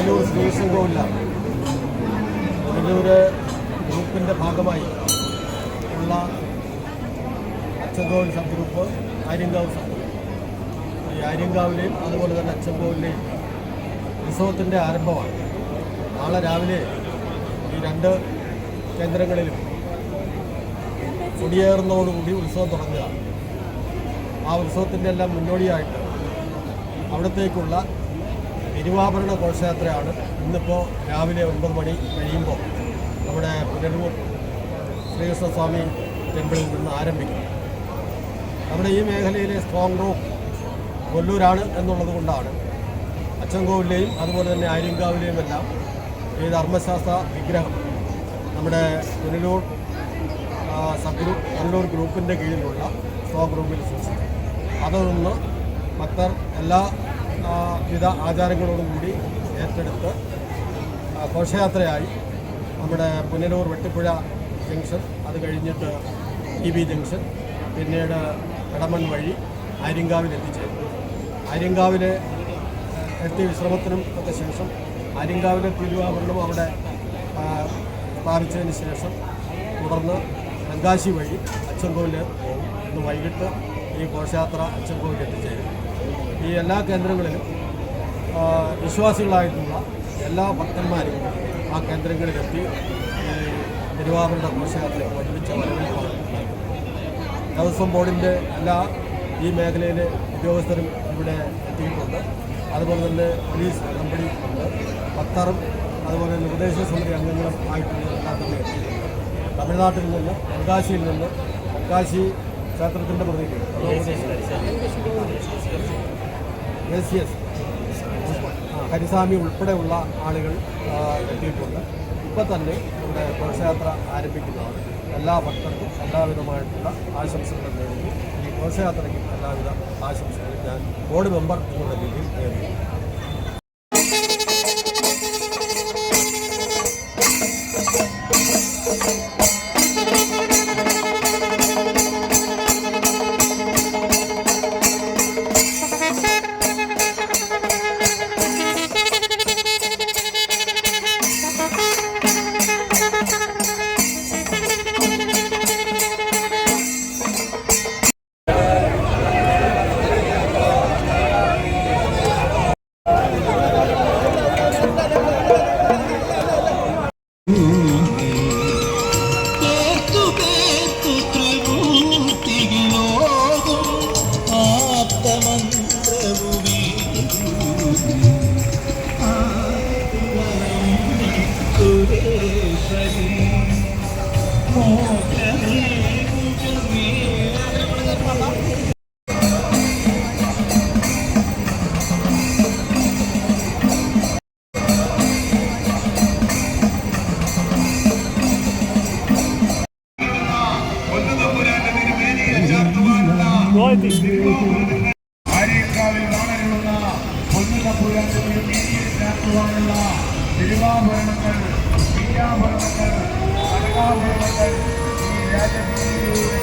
പുനലൂർ ശ്രീകൃഷ്ണൻകോവിലാണ്. പുനലൂർ ഗ്രൂപ്പിൻ്റെ ഭാഗമായി ഉള്ള Achankovil sub group Aryankavu sub group, ഈ ആര്യങ്കാവിലെയും അതുപോലെ തന്നെ അച്ചൻകോവിലെയും ഉത്സവത്തിൻ്റെ ആരംഭമാണ്. നാളെ രാവിലെ ഈ രണ്ട് കേന്ദ്രങ്ങളിലും കൊടിയേറുന്നതോടുകൂടി ഉത്സവം തുടങ്ങുക. ആ ഉത്സവത്തിൻ്റെ എല്ലാം മുന്നോടിയായിട്ട് അവിടത്തേക്കുള്ള തിരുവാഭരണ ഘോഷയാത്രയാണ് ഇന്നിപ്പോൾ രാവിലെ 9 മണി കഴിയുമ്പോൾ നമ്മുടെ പുനലൂർ ശ്രീകൃഷ്ണസ്വാമി ടെമ്പിളിൽ നിന്ന് ആരംഭിക്കും. നമ്മുടെ ഈ മേഖലയിലെ സ്ട്രോങ് റൂം കൊല്ലൂരാണ് എന്നുള്ളത് കൊണ്ടാണ് അച്ചൻകോവിലെയും അതുപോലെ തന്നെ ആര്യങ്കാവിലെയും എല്ലാം ഈ ധർമ്മശാസ്ത്ര വിഗ്രഹം നമ്മുടെ പുനലൂർ സബ് ഗ്രൂപ്പ് പുനലൂർ ഗ്രൂപ്പിൻ്റെ കീഴിലുള്ള സ്ട്രോങ് റൂമിൽ സൂക്ഷിക്കും. അതൊന്ന് ഭക്തർ എല്ലാ വിധ ആചാരങ്ങളോടും കൂടി ഏറ്റെടുത്ത് ഘോഷയാത്രയായി നമ്മുടെ പുനലൂർ വെട്ടിപ്പുഴ ജംഗ്ഷൻ, അത് കഴിഞ്ഞിട്ട് EB ജംഗ്ഷൻ, പിന്നീട് കടമൺ വഴി ആര്യങ്കാവിൽ എത്തിച്ചേരും. ആര്യങ്കാവിൽ എത്തി വിശ്രമത്തിനും ഒക്കെ ശേഷം ആര്യങ്കാവിലെ തിരുവാഭരണം അവിടെ സ്ഥാപിച്ചതിന് ശേഷം തുടർന്ന് തെങ്കാശി വഴി അച്ചൻകോവിൽ പോകും. ഇന്ന് വൈകിട്ട് ഈ ഘോഷയാത്ര അച്ചൻകോവിൽ എത്തിച്ചേരും. ഈ എല്ലാ കേന്ദ്രങ്ങളിലും വിശ്വാസികളായിട്ടുള്ള എല്ലാ ഭക്തന്മാരും ആ കേന്ദ്രങ്ങളിലെത്തി തിരുവാഭരണ ഘോഷയാത്രയ്ക്ക് ഒരുമിച്ച് വരവേൽപ്പാണ്. ദേവസ്വം ബോർഡിൻ്റെ എല്ലാ ഈ മേഖലയിലെ ഉദ്യോഗസ്ഥരും ഇവിടെ എത്തിയിട്ടുണ്ട്. അതുപോലെ തന്നെ പോലീസ് കമ്പനി ഉണ്ട്. ഭക്തറും അതുപോലെ തന്നെ ഉപദേശ സമിതി അംഗങ്ങളും ആയിട്ടുള്ള എല്ലാം തന്നെ എത്തിയിട്ടുണ്ട്. തമിഴ്നാട്ടിൽ നിന്ന് തെങ്കാശിയിൽ നിന്ന് തെങ്കാശി ക്ഷേത്രത്തിൻ്റെ പ്രതിനിധി ഹരിസ്വാമി ഉൾപ്പെടെയുള്ള ആളുകൾ എത്തിയിട്ടുണ്ട്. ഇപ്പോൾ തന്നെ നമ്മുടെ ഘോഷയാത്ര ആരംഭിക്കുന്നതാണ്. എല്ലാ ഭക്തർക്കും എല്ലാവിധമായിട്ടുള്ള ആശംസകൾ നേരുന്നു. ഈ ഘോഷയാത്രയ്ക്ക് എല്ലാവിധ ആശംസകളും ഞാൻ ബോർഡ് മെമ്പർ എന്നുള്ള രീതിയിൽ നേരുന്നു. ആര്യങ്കാവിൽ വാണരുളുന്ന പൊന്നുതമ്പുരാന്റെ തിരുവാഭരണങ്ങൾ, വിദ്യാഭരണങ്ങൾ, കനകാഭരണങ്ങൾ ഈ രാജകീയതയുടെ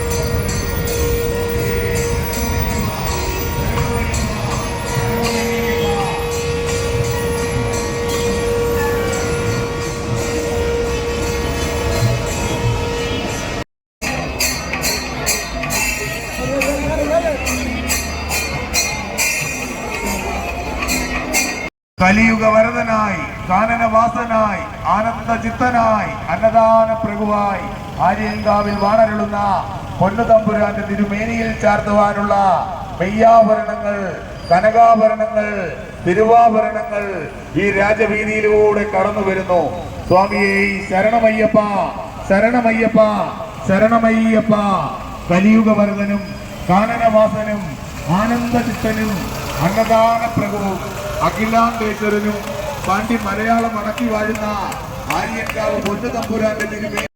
കലിയുഗ വരദനായി, കാനനവാസനായി, ആനന്ദചിത്തനായി, അന്നദാന പ്രഭുവായി ആര്യങ്കാവിൽ വാണരുളുന്ന പൊന്നുതമ്പുരാന്റെ തിരുമേനിയിൽ ചാർത്തുവാനുള്ള മെയ്യാഭരണങ്ങൾ, കനകാഭരണങ്ങൾ, തിരുവാഭരണങ്ങൾ ഈ രാജവീതിയിലൂടെ കടന്നു വരുന്നു. സ്വാമിയെ ശരണമയ്യപ്പ, ശരണമയ്യപ്പ, ശരണമയ്യപ്പ. കലിയുഗ വരദനും കാനനവാസനും ആനന്ദചിത്തനും അന്നദാന പ്രഭുവും അഖിലാണ്ടേശ്വരനും പാണ്ഡ്യ മലയാളം അടക്കി വാഴുന്ന ആര്യങ്കാവ് പൊന്നുതമ്പുരാന്റെ തിരുമേനി